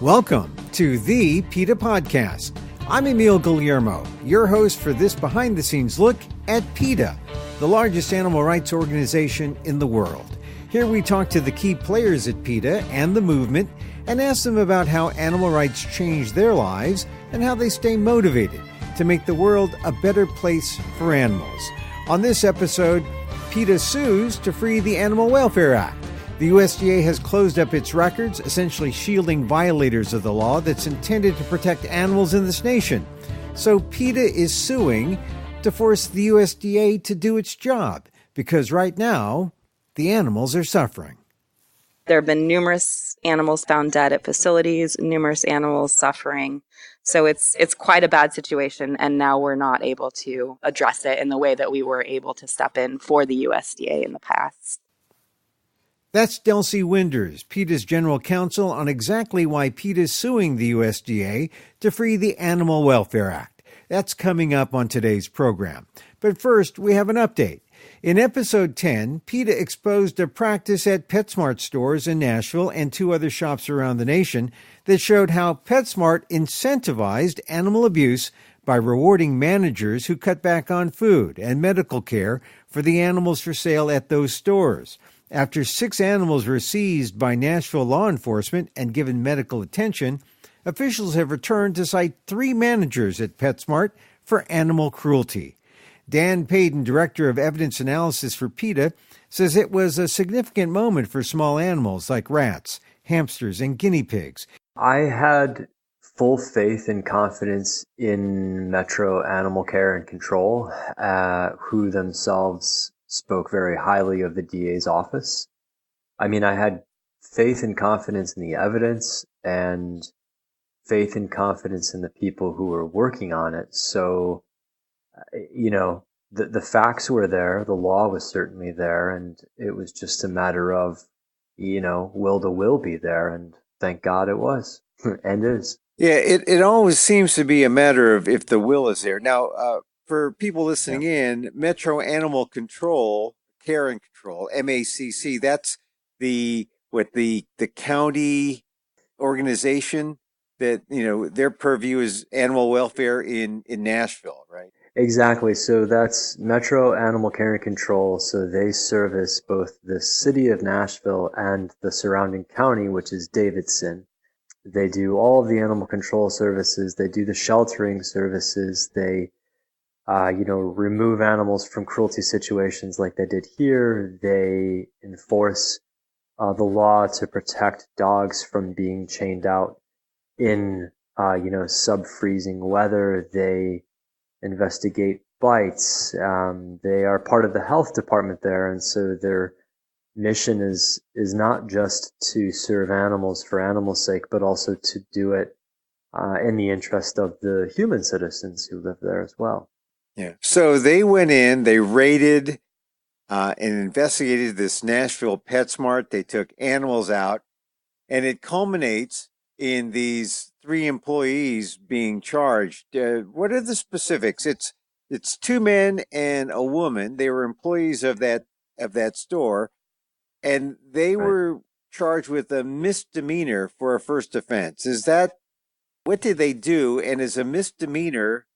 Welcome to the PETA Podcast. I'm Emil Guillermo, your host for this behind-the-scenes look at PETA, the largest animal rights organization in the world. Here we talk to the key players at PETA and the movement and ask them about how animal rights change their lives and how they stay motivated to make the world a better place for animals. On this episode, PETA sues to free the Animal Welfare Act. The USDA has closed up its records, essentially shielding violators of the law that's intended to protect animals in this nation. So PETA is suing to force the USDA to do its job, because right now, the animals are suffering. There have been numerous animals found dead at facilities, numerous animals suffering. So it's quite a bad situation, and now we're not able to address it in the way that we were able to step in for the USDA in the past. That's Delcianna Winders, PETA's general counsel, on exactly why PETA is suing the USDA to free the Animal Welfare Act. That's coming up on today's program. But first, we have an update. In episode 10, PETA exposed a practice at PetSmart stores in Nashville and 2 other shops around the nation that showed how PetSmart incentivized animal abuse by rewarding managers who cut back on food and medical care for the animals for sale at those stores. After 6 animals were seized by Nashville law enforcement and given medical attention, officials have returned to cite 3 managers at PetSmart for animal cruelty. Dan Payton, Director of Evidence Analysis for PETA, says it was a significant moment for small animals like rats, hamsters, and guinea pigs. I had full faith and confidence in Metro Animal Care and Control, who themselves spoke very highly of the DA's office. I mean, I had faith and confidence in the evidence and faith and confidence in the people who were working on it. So, the facts were there, the law was certainly there, and it was just a matter of, will the will be there, and thank God it was, and is. Yeah, it always seems to be a matter of if the will is there. Now, for people listening in, Metro Animal Control, Care and Control, MACC, that's the county organization that, their purview is animal welfare in Nashville, right? Exactly. So that's Metro Animal Care and Control. So they service both the city of Nashville and the surrounding county, which is Davidson. They do all of the animal control services. They do the sheltering services. They remove animals from cruelty situations like they did here. They enforce the law to protect dogs from being chained out in, sub-freezing weather. They investigate bites. They are part of the health department there, and so their mission is not just to serve animals for animals' sake, but also to do it in the interest of the human citizens who live there as well. Yeah. So they went in, they raided and investigated this Nashville PetSmart. They took animals out, and it culminates in these 3 employees being charged. What are the specifics? It's 2 men and a woman. They were employees of that store, and they were charged with a misdemeanor for a first offense. What did they do? And is a misdemeanor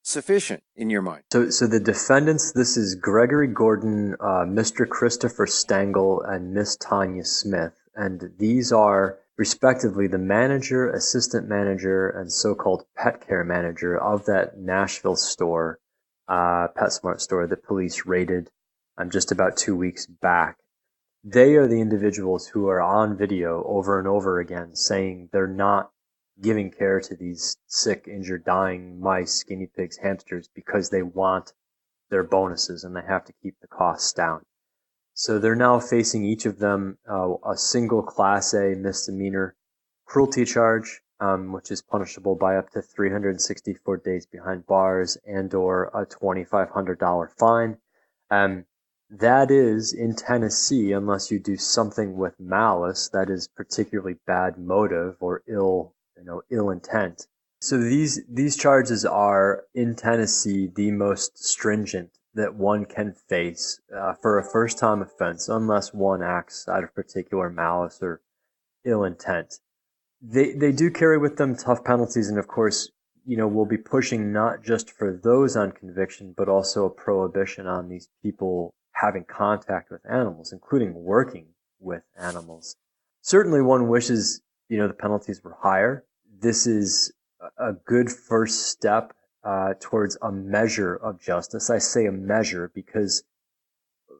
sufficient in your mind? So the defendants, this is Gregory Gordon, Mr. Christopher Stengel, and Miss Tanya Smith. And these are respectively the manager, assistant manager, and so-called pet care manager of that Nashville store, PetSmart store that police raided just about 2 weeks back. They are the individuals who are on video over and over again saying they're not giving care to these sick, injured, dying mice, guinea pigs, hamsters because they want their bonuses and they have to keep the costs down. So they're now facing each of them a single Class A misdemeanor cruelty charge, which is punishable by up to 364 days behind bars and or a $2,500 fine. That is in Tennessee, unless you do something with malice, that is particularly bad motive or ill intent. So these charges are in Tennessee the most stringent that one can face for a first-time offense, unless one acts out of particular malice or ill intent. They do carry with them tough penalties, and of course, we'll be pushing not just for those on conviction, but also a prohibition on these people having contact with animals, including working with animals. Certainly one wishes, the penalties were higher. This is a good first step towards a measure of justice. I say a measure because,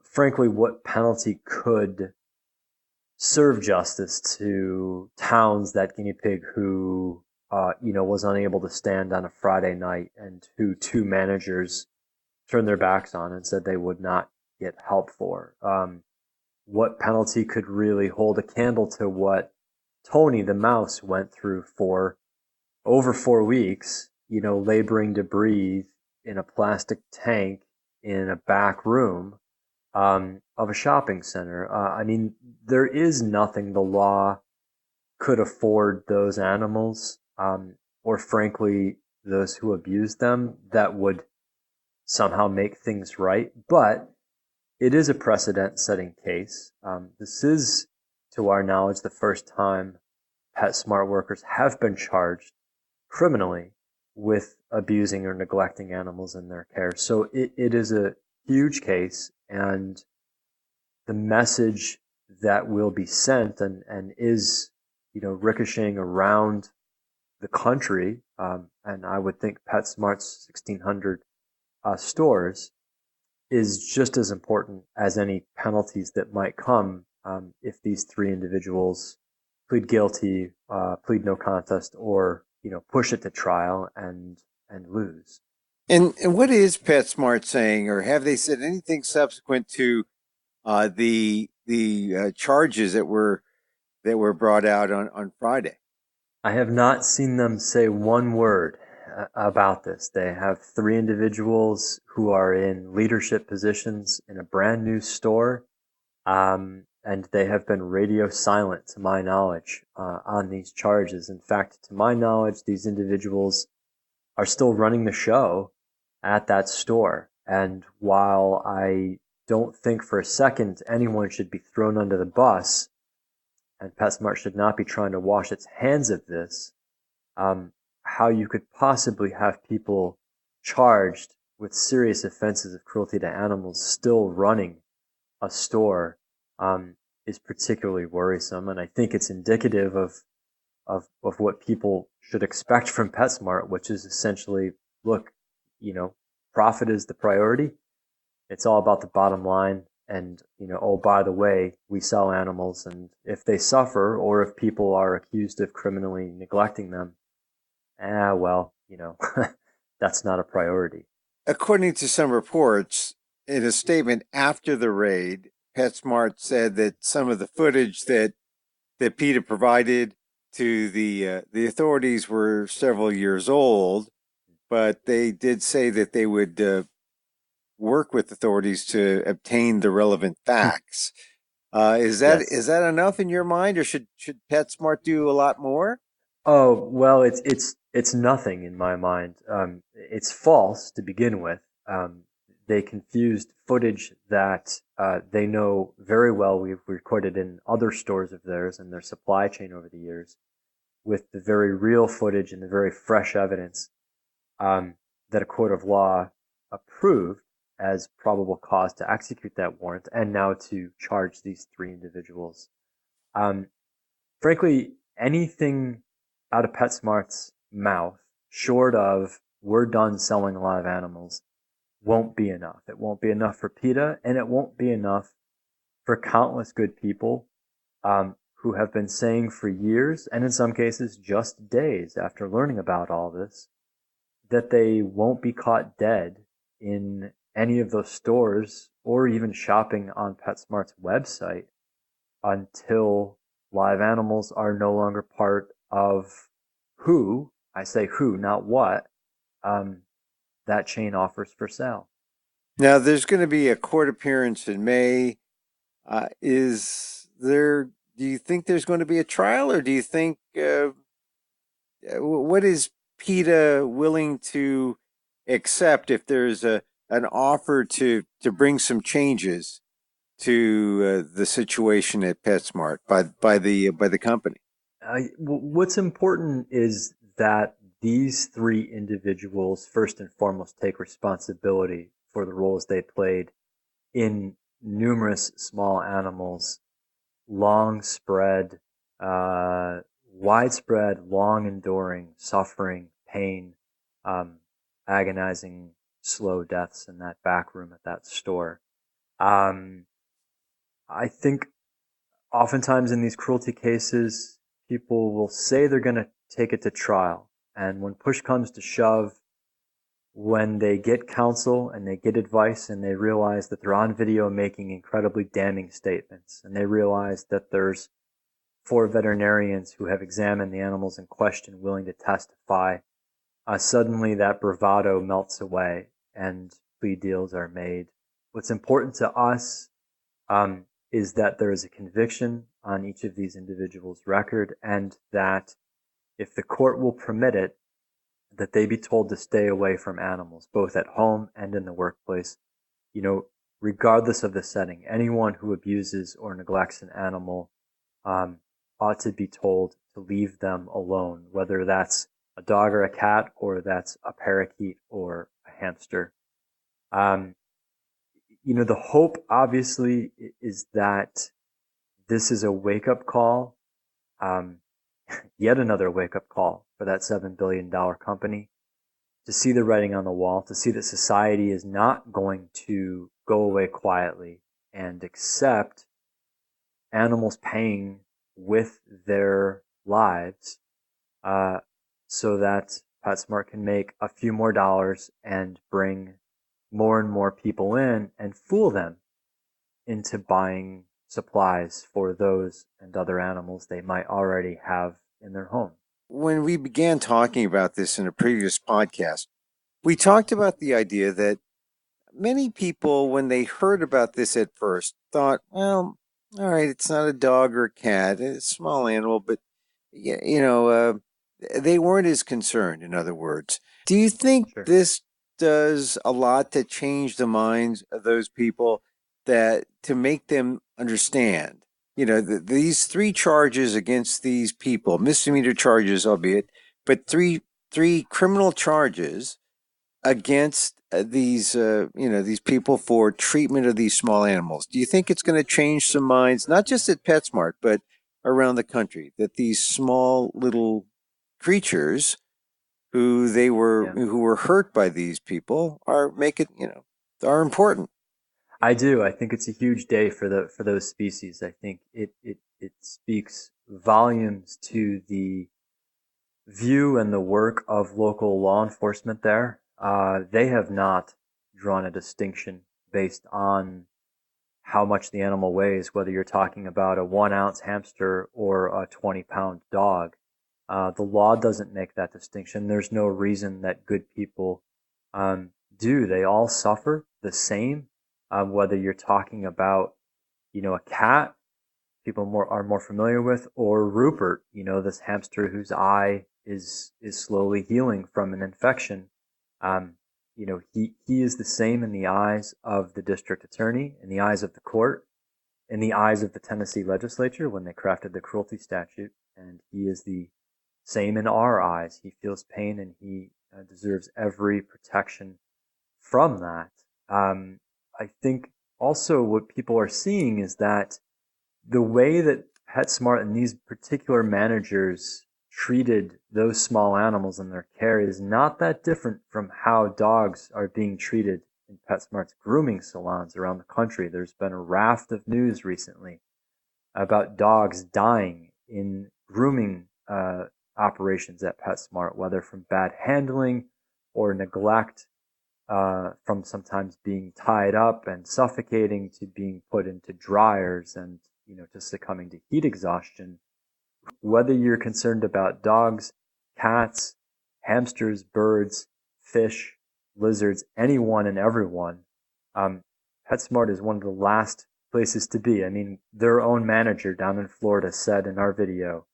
frankly, what penalty could serve justice to Towns, that guinea pig who, was unable to stand on a Friday night and who two managers turned their backs on and said they would not get help for? What penalty could really hold a candle to what Tony the mouse went through for over 4 weeks, laboring to breathe in a plastic tank in a back room of a shopping center? There is nothing the law could afford those animals, or frankly, those who abuse them, that would somehow make things right. But it is a precedent-setting case. This is, to our knowledge, the first time PetSmart workers have been charged criminally with abusing or neglecting animals in their care. So it is a huge case, and the message that will be sent and is, ricocheting around the country, and I would think PetSmart's 1,600 stores, is just as important as any penalties that might come if these three individuals plead guilty, plead no contest, or push it to trial and lose. And what is PetSmart saying, or have they said anything subsequent to the charges that were brought out on Friday? I have not seen them say one word about this. They have three individuals who are in leadership positions in a brand new store, and they have been radio silent, to my knowledge, on these charges. In fact, to my knowledge, these individuals are still running the show at that store. And while I don't think for a second anyone should be thrown under the bus, and PetSmart should not be trying to wash its hands of this, how you could possibly have people charged with serious offenses of cruelty to animals still running a store is particularly worrisome. And I think it's indicative of what people should expect from PetSmart, which is essentially, look, profit is the priority. It's all about the bottom line. And, oh, by the way, we sell animals, and if they suffer or if people are accused of criminally neglecting them, that's not a priority. According to some reports, in a statement after the raid, PetSmart said that some of the footage that PETA provided to the authorities were several years old, but they did say that they would work with authorities to obtain the relevant facts. Is that enough in your mind, or should PetSmart do a lot more? Oh, well, it's nothing in my mind. It's false to begin with. They confused footage that they know very well we've recorded in other stores of theirs and their supply chain over the years with the very real footage and the very fresh evidence that a court of law approved as probable cause to execute that warrant and now to charge these three individuals. Frankly, anything out of PetSmart's mouth, short of we're done selling live animals, won't be enough. It won't be enough for PETA, and it won't be enough for countless good people who have been saying for years, and in some cases just days after learning about all this, that they won't be caught dead in any of those stores or even shopping on PetSmart's website until live animals are no longer part of who, I say who, not what, that chain offers for sale. Now, there's going to be a court appearance in May. Do you think there's going to be a trial, or do you think, what is PETA willing to accept if there's an offer to bring some changes to the situation at PetSmart by the company? What's important is that these three individuals, first and foremost, take responsibility for the roles they played in numerous small animals, widespread, long-enduring suffering, pain, agonizing, slow deaths in that back room at that store. I think oftentimes in these cruelty cases, people will say they're going to take it to trial. And when push comes to shove, when they get counsel and they get advice and they realize that they're on video making incredibly damning statements, and they realize that there's 4 veterinarians who have examined the animals in question willing to testify, suddenly that bravado melts away and plea deals are made. What's important to us is that there is a conviction on each of these individuals' record, and that if the court will permit it, that they be told to stay away from animals, both at home and in the workplace. Regardless of the setting, anyone who abuses or neglects an animal ought to be told to leave them alone, whether that's a dog or a cat, or that's a parakeet or a hamster. The hope, obviously, is that this is a wake-up call, yet another wake-up call for that $7 billion company, to see the writing on the wall, to see that society is not going to go away quietly and accept animals paying with their lives, so that PetSmart can make a few more dollars and bring more and more people in and fool them into buying supplies for those and other animals they might already have in their home. When we began talking about this in a previous podcast, we talked about the idea that many people, when they heard about this at first, thought, well, all right, it's not a dog or a cat, it's a small animal, but they weren't as concerned, in other words. Do you think Sure. this does a lot to change the minds of those people, that to make them understand, these 3 charges against these people, misdemeanor charges, albeit, but three criminal charges against these people for treatment of these small animals? Do you think it's going to change some minds, not just at PetSmart, but around the country, that these small little creatures who were hurt by these people are important? I do. I think it's a huge day for those species. I think it speaks volumes to the view and the work of local law enforcement there. They have not drawn a distinction based on how much the animal weighs, whether you're talking about a 1-ounce hamster or a 20-pound dog. The law doesn't make that distinction. There's no reason that good people do. They all suffer the same. Whether you're talking about, a cat, people are more familiar with, or Rupert, this hamster whose eye is slowly healing from an infection. He is the same in the eyes of the district attorney, in the eyes of the court, in the eyes of the Tennessee legislature when they crafted the cruelty statute, and he is the same in our eyes. He feels pain, and he deserves every protection from that. I think also what people are seeing is that the way that PetSmart and these particular managers treated those small animals in their care is not that different from how dogs are being treated in PetSmart's grooming salons around the country. There's been a raft of news recently about dogs dying in grooming operations at PetSmart, whether from bad handling or neglect, from sometimes being tied up and suffocating to being put into dryers and, to succumbing to heat exhaustion. Whether you're concerned about dogs, cats, hamsters, birds, fish, lizards, anyone and everyone, PetSmart is one of the last places to be. I mean, their own manager down in Florida said in our video,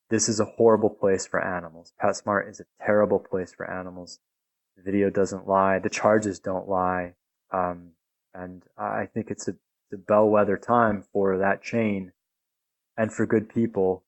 this is a horrible place for animals. PetSmart is a terrible place for animals. The video doesn't lie. The charges don't lie. And I think it's a bellwether time for that chain and for good people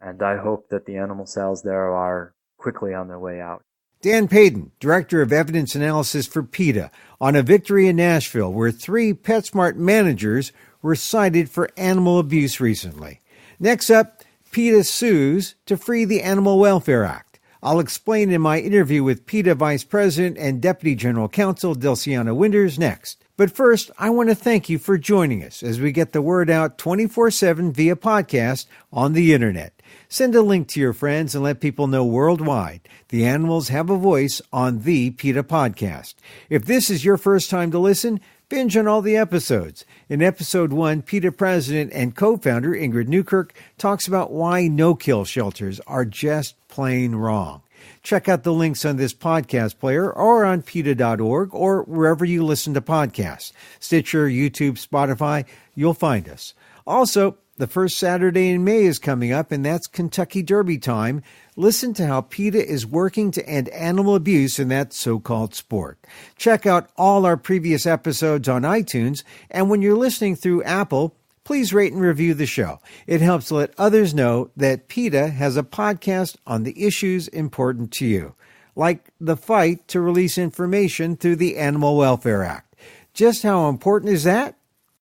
And I hope that the animal sales there are quickly on their way out. Dan Payton, Director of Evidence Analysis for PETA, on a victory in Nashville where 3 PetSmart managers were cited for animal abuse recently. Next up, PETA sues to free the Animal Welfare Act. I'll explain in my interview with PETA Vice President and Deputy General Counsel Delcianna Winders next. But first, I want to thank you for joining us as we get the word out 24/7 via podcast on the internet. Send a link to your friends and let people know worldwide the animals have a voice on the PETA Podcast. If this is your first time to listen, binge on all the episodes. In episode 1, PETA President and co-founder Ingrid Newkirk talks about why no-kill shelters are just plain wrong. Check out the links on this podcast player or on PETA.org or wherever you listen to podcasts. Stitcher, YouTube, Spotify, you'll find us. Also, the first Saturday in May is coming up, and that's Kentucky Derby time. Listen to how PETA is working to end animal abuse in that so-called sport. Check out all our previous episodes on iTunes, and when you're listening through Apple, please rate and review the show. It helps let others know that PETA has a podcast on the issues important to you, like the fight to release information through the Animal Welfare Act. Just how important is that?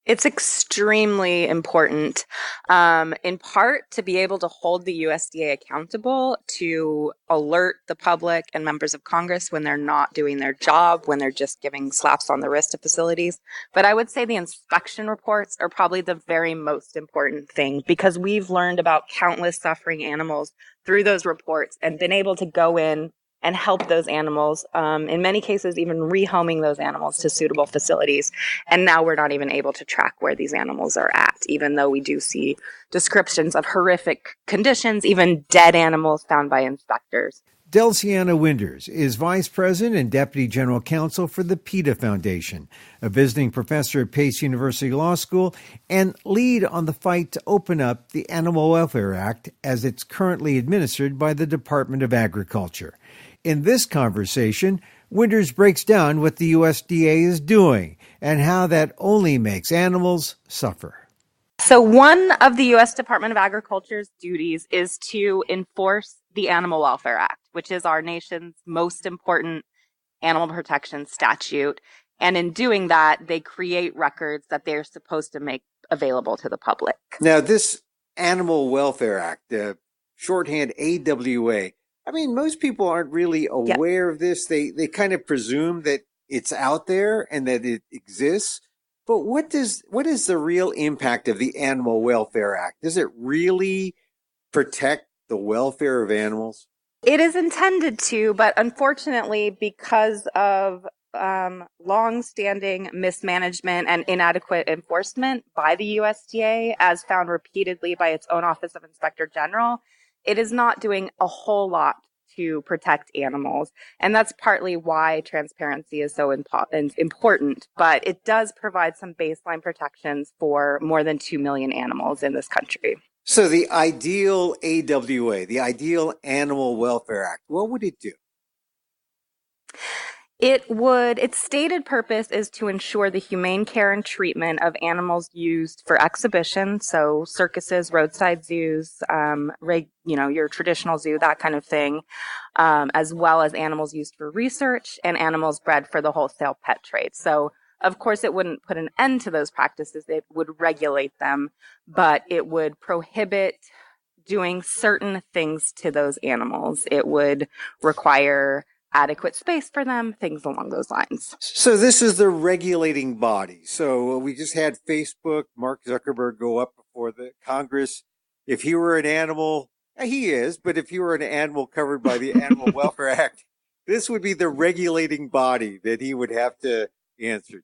It's extremely important, in part to be able to hold the USDA accountable, to alert the public and members of Congress when they're not doing their job, when they're just giving slaps on the wrist to facilities. But I would say the inspection reports are probably the very most important thing, because we've learned about countless suffering animals through those reports and been able to go in and help those animals, in many cases even rehoming those animals to suitable facilities. And now we're not even able to track where these animals are at, even though we do see descriptions of horrific conditions, even dead animals found by inspectors. Delcianna Winders is Vice President and Deputy General Counsel for the PETA Foundation, a visiting professor at Pace University Law School, and lead on the fight to open up the Animal Welfare Act as it's currently administered by the Department of Agriculture. In this conversation, Winders breaks down what the USDA is doing and how that only makes animals suffer. So one of the U.S. Department of Agriculture's duties is to enforce the Animal Welfare Act, which is our nation's most important animal protection statute. And in doing that, they create records that they're supposed to make available to the public. Now, this Animal Welfare Act, shorthand AWA, I mean, most people aren't really aware of this. They kind of presume that it's out there and that it exists. But what is the real impact of the Animal Welfare Act? Does it really protect the welfare of animals? It is intended to, but unfortunately, because of long-standing mismanagement and inadequate enforcement by the USDA, as found repeatedly by its own Office of Inspector General, it is not doing a whole lot to protect animals. And that's partly why transparency is so important. But it does provide some baseline protections for more than 2 million animals in this country. So the ideal AWA, the ideal Animal Welfare Act, what would it do? Its stated purpose is to ensure the humane care and treatment of animals used for exhibition, so circuses, roadside zoos, your traditional zoo, that kind of thing, as well as animals used for research and animals bred for the wholesale pet trade. So, of course, it wouldn't put an end to those practices. It would regulate them, but it would prohibit doing certain things to those animals. It would require adequate space for them, things along those lines. So this is the regulating body. So we just had Facebook, Mark Zuckerberg go up before the Congress. If he were an animal, he is, but if he were an animal covered by the Animal Welfare Act, this would be the regulating body that he would have to answer.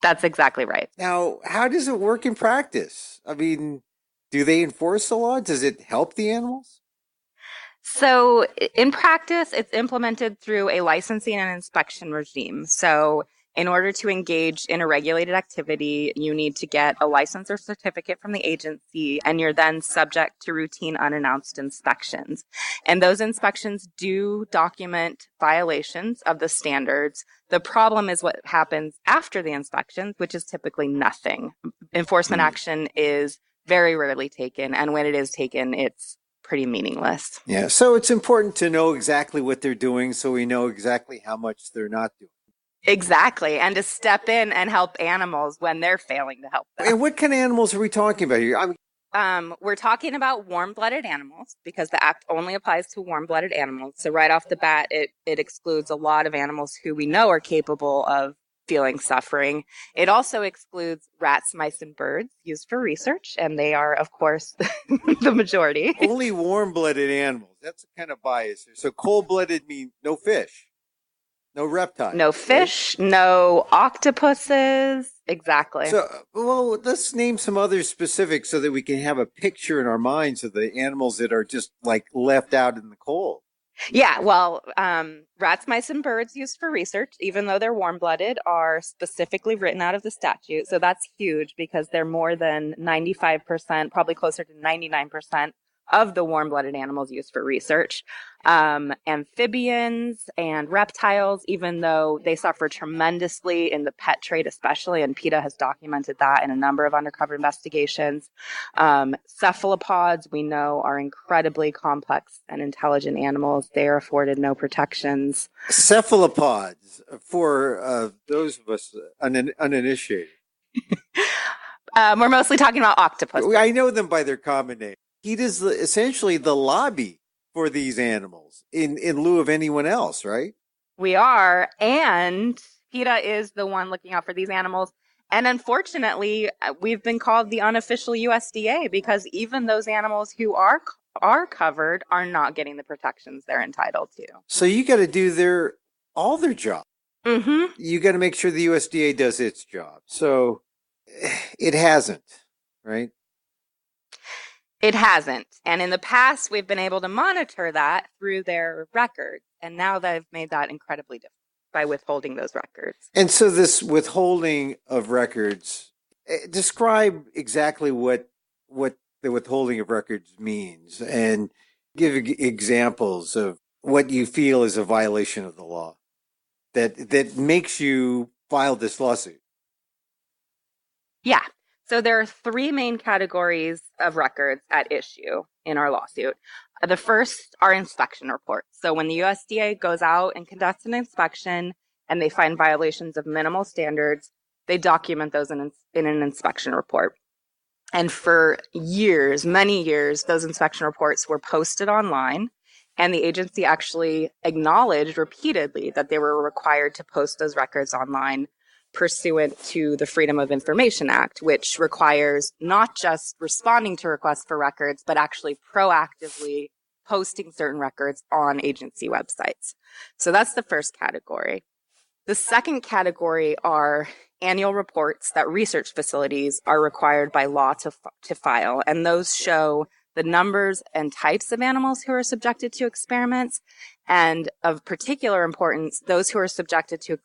That's exactly right. Now, how does it work in practice? I mean, do they enforce the law? Does it help the animals? So in practice, it's implemented through a licensing and inspection regime. So in order to engage in a regulated activity, you need to get a license or certificate from the agency, and you're then subject to routine unannounced inspections. And those inspections do document violations of the standards. The problem is what happens after the inspections, which is typically nothing. Enforcement action is very rarely taken, and when it is taken, it's pretty meaningless. Yeah. So it's important to know exactly what they're doing so we know exactly how much they're not doing. Exactly. And to step in and help animals when they're failing to help them. And what kind of animals are we talking about here? We're talking about warm-blooded animals because the act only applies to warm-blooded animals. So right off the bat, it excludes a lot of animals who we know are capable of feeling suffering. It also excludes rats, mice, and birds used for research, and they are, of course, the majority. Only warm-blooded animals. That's a kind of bias here. So cold-blooded means no fish, no reptiles. No fish, right? No octopuses. Exactly. So, well, let's name some other specifics so that we can have a picture in our minds of the animals that are just like left out in the cold. Yeah, well, rats, mice, and birds used for research, even though they're warm-blooded, are specifically written out of the statute. So that's huge because they're more than 95%, probably closer to 99% of the warm-blooded animals used for research. Amphibians and reptiles, even though they suffer tremendously in the pet trade especially, and PETA has documented that in a number of undercover investigations. Cephalopods, we know, are incredibly complex and intelligent animals. They are afforded no protections. Cephalopods, for those of us uninitiated. We're mostly talking about octopuses. I know them by their common name. PETA is essentially the lobby for these animals in lieu of anyone else, right? We are, and PETA is the one looking out for these animals. And unfortunately, we've been called the unofficial USDA because even those animals who are covered are not getting the protections they're entitled to. So you got to do all their job. Mm-hmm. You got to make sure the USDA does its job. So it hasn't, right? It hasn't. And in the past, we've been able to monitor that through their records. And now they've made that incredibly difficult by withholding those records. And so this withholding of records, describe exactly what the withholding of records means and give examples of what you feel is a violation of the law that makes you file this lawsuit. Yeah. So there are three main categories of records at issue in our lawsuit. The first are inspection reports. So when the USDA goes out and conducts an inspection and they find violations of minimal standards, they document those in an inspection report. And for years, many years, those inspection reports were posted online, and the agency actually acknowledged repeatedly that they were required to post those records online pursuant to the Freedom of Information Act, which requires not just responding to requests for records, but actually proactively posting certain records on agency websites. So that's the first category. The second category are annual reports that research facilities are required by law to file, and those show the numbers and types of animals who are subjected to experiments, and of particular importance, those who are subjected to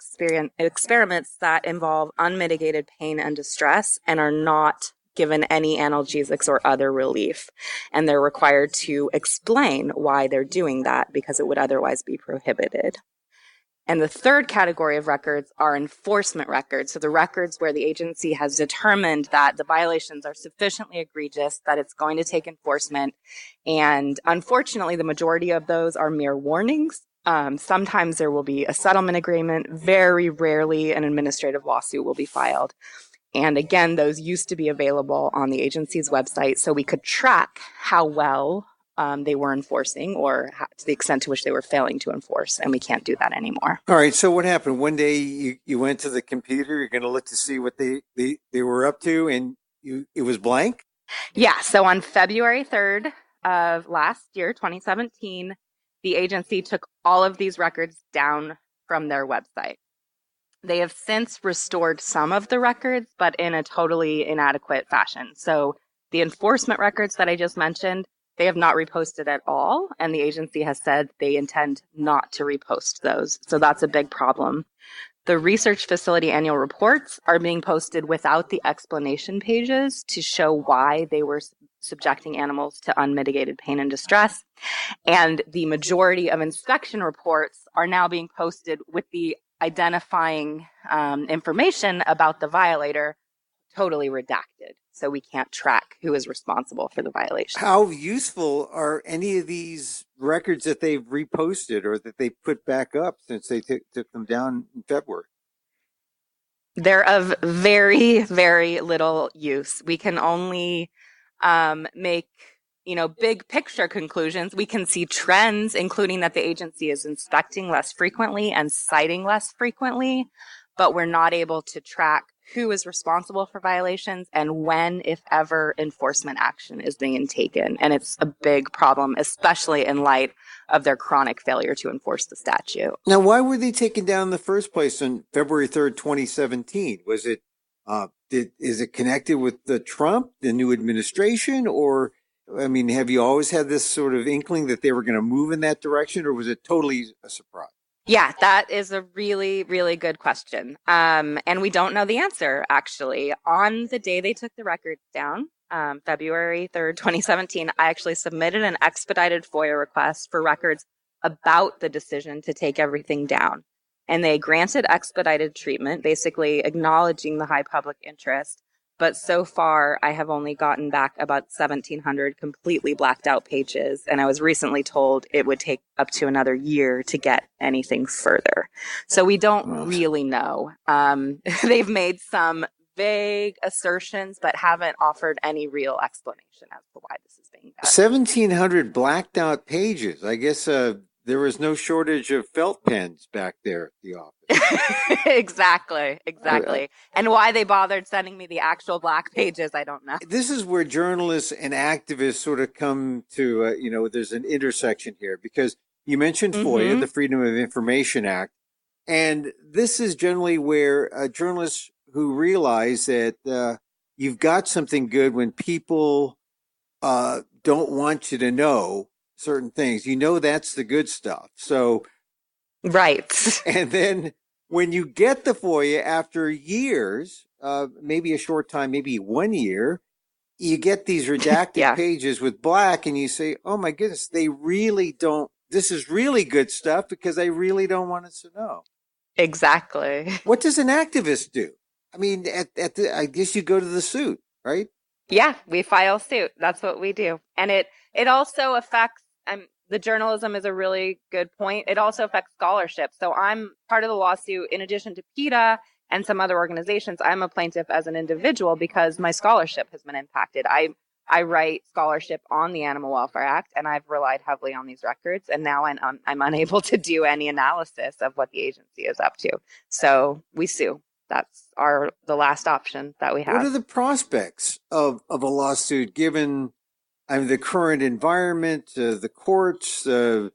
experiments that involve unmitigated pain and distress and are not given any analgesics or other relief. And they're required to explain why they're doing that because it would otherwise be prohibited. And the third category of records are enforcement records. So the records where the agency has determined that the violations are sufficiently egregious that it's going to take enforcement. And unfortunately, the majority of those are mere warnings. Sometimes there will be a settlement agreement. Very rarely an administrative lawsuit will be filed. And again, those used to be available on the agency's website so we could track how well they were enforcing or to the extent to which they were failing to enforce, and we can't do that anymore. All right, so what happened? One day you went to the computer, you're going to look to see what they were up to, and it was blank? Yeah, so on February 3rd of last year, 2017, the agency took all of these records down from their website. They have since restored some of the records, but in a totally inadequate fashion. So the enforcement records that I just mentioned, they have not reposted at all, and the agency has said they intend not to repost those. So that's a big problem. The research facility annual reports are being posted without the explanation pages to show why they were subjecting animals to unmitigated pain and distress. And the majority of inspection reports are now being posted with the identifying information about the violator totally redacted. So we can't track who is responsible for the violation. How useful are any of these records that they've reposted or that they put back up since they took them down in February? They're of very, very little use. We can only make, big picture conclusions. We can see trends, including that the agency is inspecting less frequently and citing less frequently, but we're not able to track who is responsible for violations and when, if ever, enforcement action is being taken. And it's a big problem, especially in light of their chronic failure to enforce the statute. Now, why were they taken down in the first place on February 3rd, 2017? Was it, is it connected with the Trump, the new administration, or, have you always had this sort of inkling that they were going to move in that direction, or was it totally a surprise? Yeah, that is a really, really good question. And we don't know the answer, actually. On the day they took the records down, February 3rd, 2017, I actually submitted an expedited FOIA request for records about the decision to take everything down. And they granted expedited treatment, basically acknowledging the high public interest. But so far, I have only gotten back about 1,700 completely blacked out pages. And I was recently told it would take up to another year to get anything further. So we don't really know. They've made some vague assertions, but haven't offered any real explanation as to why this is being done. 1,700 blacked out pages. I guess there was no shortage of felt pens back there at the office. Exactly. And why they bothered sending me the actual black pages, I don't know. This is where journalists and activists sort of come to, there's an intersection here, because you mentioned FOIA, the Freedom of Information Act, and this is generally where journalists who realize that you've got something good when people don't want you to know certain things. That's the good stuff. So, right. And then when you get the FOIA after years, maybe a short time, maybe 1 year, you get these redacted pages with black, and you say, oh my goodness, they really don't, this is really good stuff because they really don't want us to know. Exactly. What does an activist do? I guess you go to the suit, right? Yeah, we file suit. That's what we do. And it also affects, the journalism is a really good point. It also affects scholarship. So I'm part of the lawsuit. In addition to PETA and some other organizations, I'm a plaintiff as an individual because my scholarship has been impacted. I write scholarship on the Animal Welfare Act, and I've relied heavily on these records. And now I'm unable to do any analysis of what the agency is up to. So we sue. That's the last option that we have. What are the prospects of a lawsuit given the current environment, the courts, the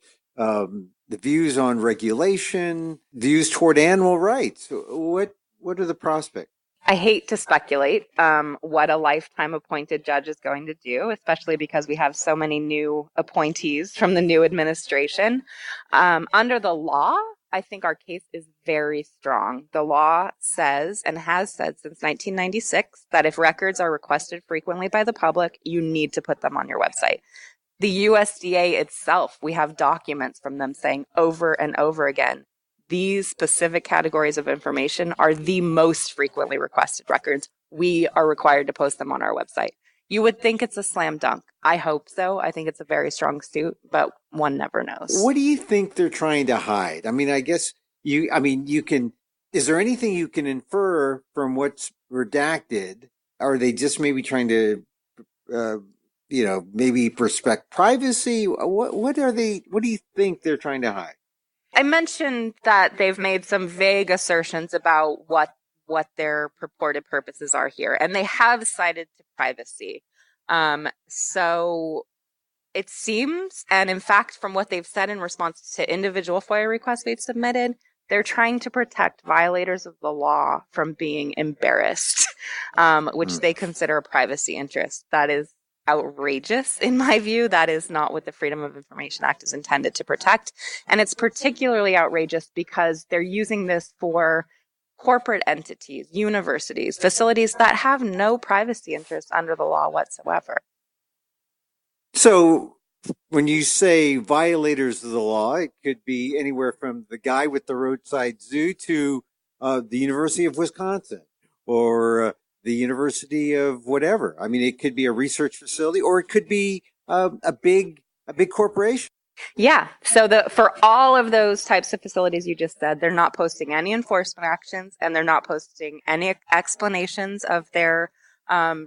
views on regulation, views toward animal rights? What are the prospects? I hate to speculate what a lifetime appointed judge is going to do, especially because we have so many new appointees from the new administration. Under the law, I think our case is very strong. The law says, and has said since 1996, that if records are requested frequently by the public, you need to put them on your website. The USDA itself, we have documents from them saying over and over again, these specific categories of information are the most frequently requested records. We are required to post them on our website. You would think it's a slam dunk. I hope so. I think it's a very strong suit, but one never knows. What do you think they're trying to hide? I guess you can, is there anything you can infer from what's redacted? Are they just maybe trying to, maybe respect privacy? What do you think they're trying to hide? I mentioned that they've made some vague assertions about what their purported purposes are here, and they have cited to privacy. So it seems, and in fact, from what they've said in response to individual FOIA requests we've submitted, they're trying to protect violators of the law from being embarrassed, which they consider a privacy interest. That is outrageous in my view. That is not what the Freedom of Information Act is intended to protect. And it's particularly outrageous because they're using this for corporate entities, universities, facilities that have no privacy interests under the law whatsoever. So when you say violators of the law, it could be anywhere from the guy with the roadside zoo to the University of Wisconsin, or the University of whatever. I mean, it could be a research facility, or it could be a big corporation. Yeah. So for all of those types of facilities you just said, they're not posting any enforcement actions, and they're not posting any explanations of their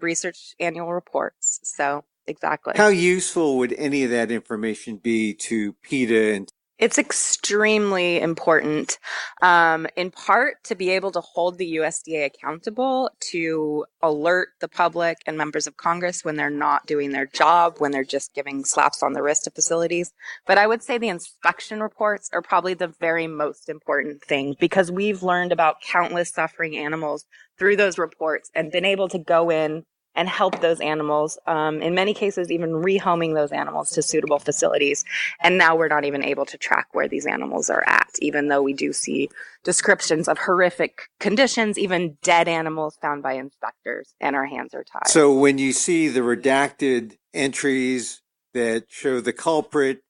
research annual reports. So exactly. How useful would any of that information be to PETA? And it's extremely important, in part to be able to hold the USDA accountable, to alert the public and members of Congress when they're not doing their job, when they're just giving slaps on the wrist to facilities. But I would say the inspection reports are probably the very most important thing, because we've learned about countless suffering animals through those reports and been able to go in and help those animals, in many cases even rehoming those animals to suitable facilities. And now we're not even able to track where these animals are at, even though we do see descriptions of horrific conditions, even dead animals found by inspectors, and our hands are tied. So when you see the redacted entries that show the culprit,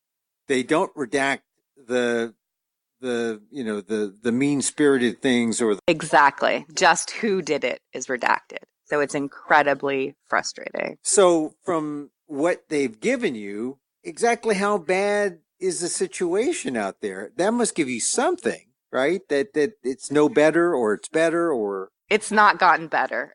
they don't redact the mean-spirited things, or exactly, just who did it is redacted. So it's incredibly frustrating. So from what they've given you, exactly how bad is the situation out there? That must give you something, right? That it's no better, or it's better, or... It's not gotten better.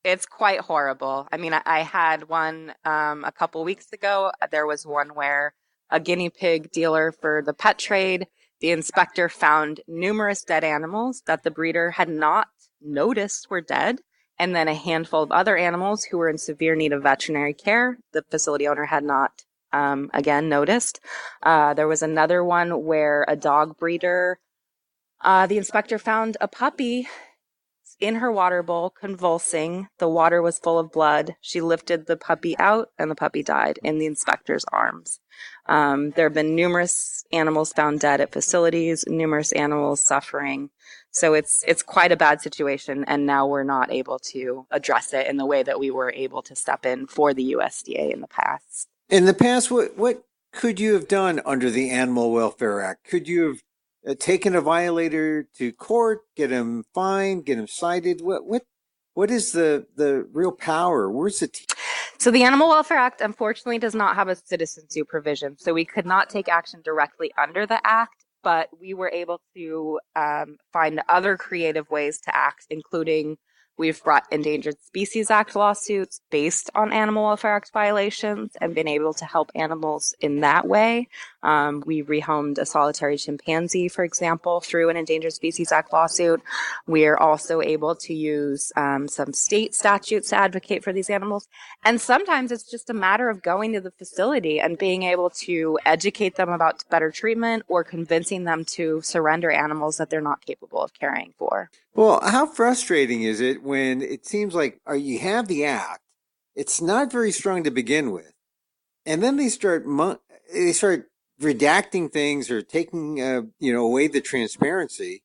It's quite horrible. I mean, I had one a couple weeks ago. There was one where a guinea pig dealer for the pet trade, the inspector found numerous dead animals that the breeder had not noticed were dead, and then a handful of other animals who were in severe need of veterinary care. The facility owner had not, again, noticed. There was another one where a dog breeder, the inspector found a puppy in her water bowl convulsing. The water was full of blood. She lifted the puppy out, and the puppy died in the inspector's arms. There have been numerous animals found dead at facilities, numerous animals suffering. So it's quite a bad situation, and now we're not able to address it in the way that we were able to step in for the USDA in the past. In the past, what could you have done under the Animal Welfare Act? Could you have taken a violator to court, get him fined, get him cited? What is the real power? Where's the So the Animal Welfare Act, unfortunately, does not have a citizen sue provision. So we could not take action directly under the act, but we were able to find other creative ways to act, including we've brought Endangered Species Act lawsuits based on Animal Welfare Act violations and been able to help animals in that way. We rehomed a solitary chimpanzee, for example, through an Endangered Species Act lawsuit. We are also able to use some state statutes to advocate for these animals. And sometimes it's just a matter of going to the facility and being able to educate them about better treatment, or convincing them to surrender animals that they're not capable of caring for. Well, how frustrating is it when it seems like you have the act, it's not very strong to begin with, and then they start redacting things, or taking away the transparency,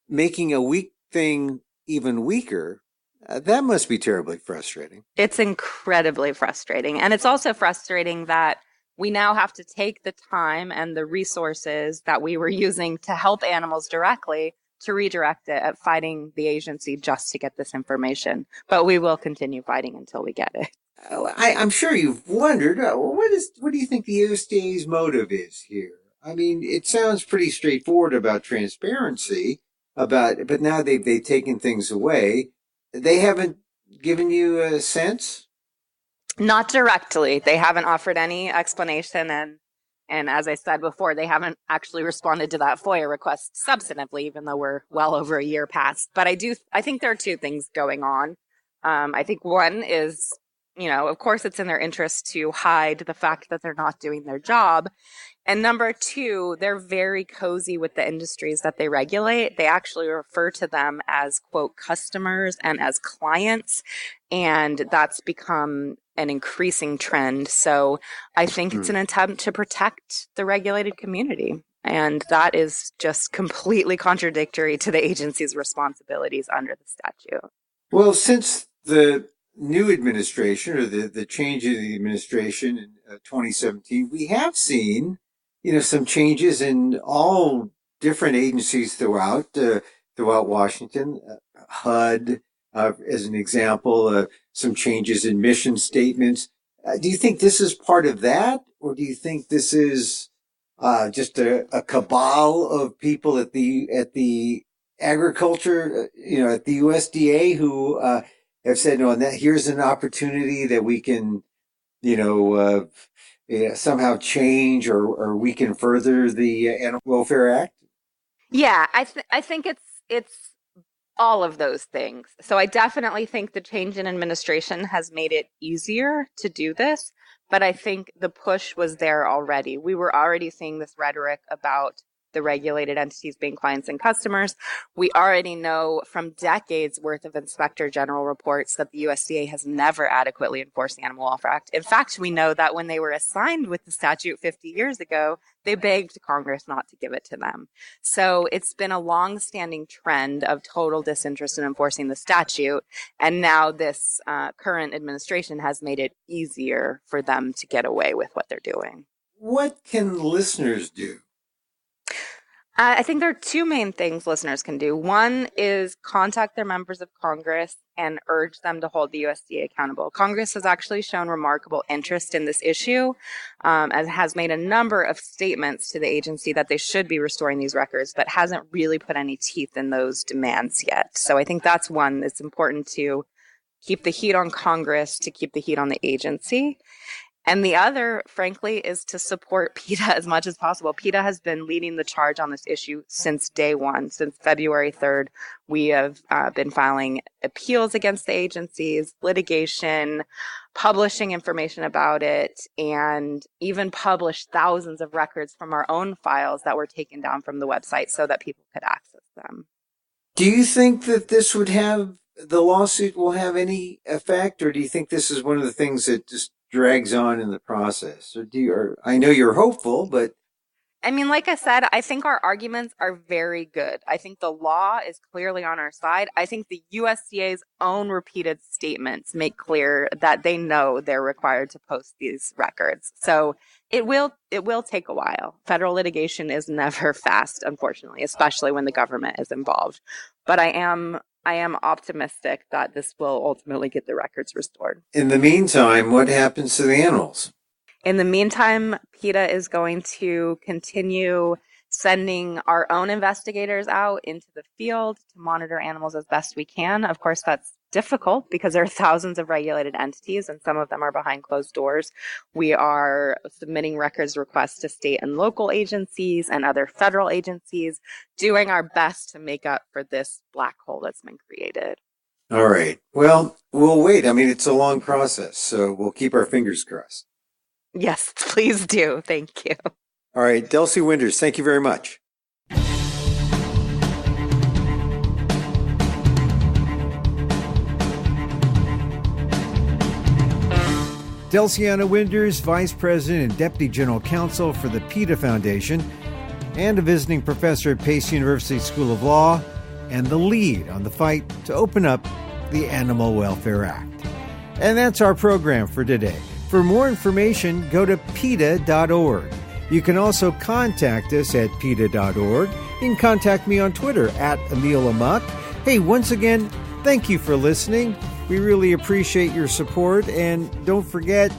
making a weak thing even weaker. That must be terribly frustrating. It's incredibly frustrating, and it's also frustrating that we now have to take the time and the resources that we were using to help animals directly to redirect it at fighting the agency just to get this information. But we will continue fighting until we get it. I'm sure you've wondered, what do you think the USDA's motive is here? I mean, it sounds pretty straightforward about transparency, but now they've taken things away. They haven't given you a sense? Not directly. They haven't offered any explanation, and as I said before, they haven't actually responded to that FOIA request substantively, even though we're well over a year past. But I think there are two things going on. I think one is, of course it's in their interest to hide the fact that they're not doing their job. And number two, they're very cozy with the industries that they regulate. They actually refer to them as, quote, customers and as clients. And that's become an increasing trend. So I think it's an attempt to protect the regulated community. And that is just completely contradictory to the agency's responsibilities under the statute. Well, since the new administration, or the change in the administration in 2017, we have seen some changes in all different agencies throughout Washington, HUD, as an example, some changes in mission statements. Do you think this is part of that, or do you think this is just a cabal of people at the agriculture, at the USDA who have said, no, here's an opportunity that we can, somehow change or we can further the Animal Welfare Act? Yeah, I think it's all of those things. So I definitely think the change in administration has made it easier to do this, but I think the push was there already. We were already seeing this rhetoric about the regulated entities being clients and customers. We already know from decades worth of Inspector General reports that the USDA has never adequately enforced the Animal Welfare Act. In fact, we know that when they were assigned with the statute 50 years ago, they begged Congress not to give it to them. So it's been a long-standing trend of total disinterest in enforcing the statute. And now this current administration has made it easier for them to get away with what they're doing. What can listeners do? I think there are two main things listeners can do. One is contact their members of Congress and urge them to hold the USDA accountable. Congress has actually shown remarkable interest in this issue, and has made a number of statements to the agency that they should be restoring these records, but hasn't really put any teeth in those demands yet. So I think that's one that's important to keep the heat on Congress, to keep the heat on the agency. And the other, frankly, is to support PETA as much as possible. PETA has been leading the charge on this issue since day one. Since February 3rd, we have been filing appeals against the agencies, litigation, publishing information about it, and even published thousands of records from our own files that were taken down from the website so that people could access them. Do you think that the lawsuit will have any effect, or do you think this is one of the things that just drags on in the process? Or I know you're hopeful, but I mean, like I said, I think our arguments are very good. I think the law is clearly on our side. I think the USDA's own repeated statements make clear that they know they're required to post these records. So it will take a while. Federal litigation is never fast, unfortunately, especially when the government is involved. But I am optimistic that this will ultimately get the records restored. In the meantime, what happens to the animals? In the meantime, PETA is going to continue sending our own investigators out into the field to monitor animals as best we can. Of course, that's difficult because there are thousands of regulated entities and some of them are behind closed doors. We are submitting records requests to state and local agencies and other federal agencies, doing our best to make up for this black hole that's been created. All right. Well, we'll wait. I mean, it's a long process, so we'll keep our fingers crossed. Yes, please do. Thank you. All right. Delcianna Winders, thank you very much. Delcianna Winders, Vice President and Deputy General Counsel for the PETA Foundation, and a visiting professor at Pace University School of Law, and the lead on the fight to open up the Animal Welfare Act. And that's our program for today. For more information, go to PETA.org. You can also contact us at PETA.org. You can contact me on Twitter at Emil Amok. Hey, once again, thank you for listening. We really appreciate your support. And don't forget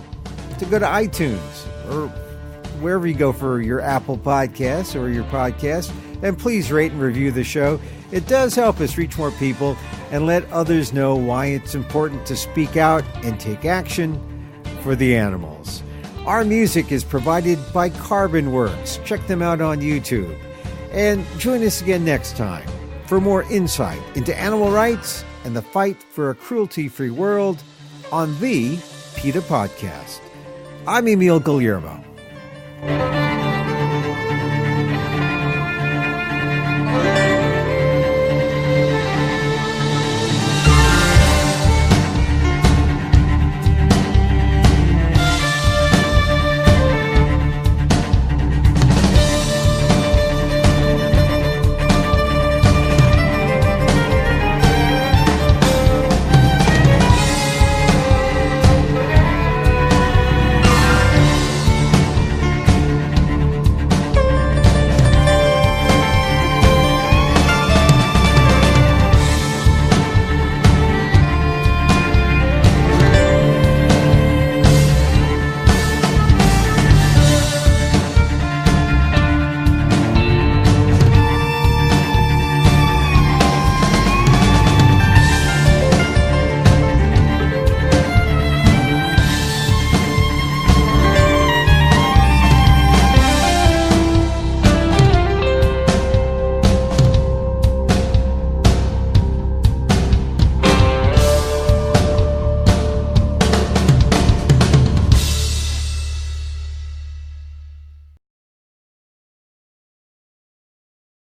to go to iTunes or wherever you go for your Apple Podcasts or your podcast. And please rate and review the show. It does help us reach more people and let others know why it's important to speak out and take action for the animals. Our music is provided by Carbon Works. Check them out on YouTube. And join us again next time for more insight into animal rights and the fight for a cruelty-free world on the PETA Podcast. I'm Emil Guillermo.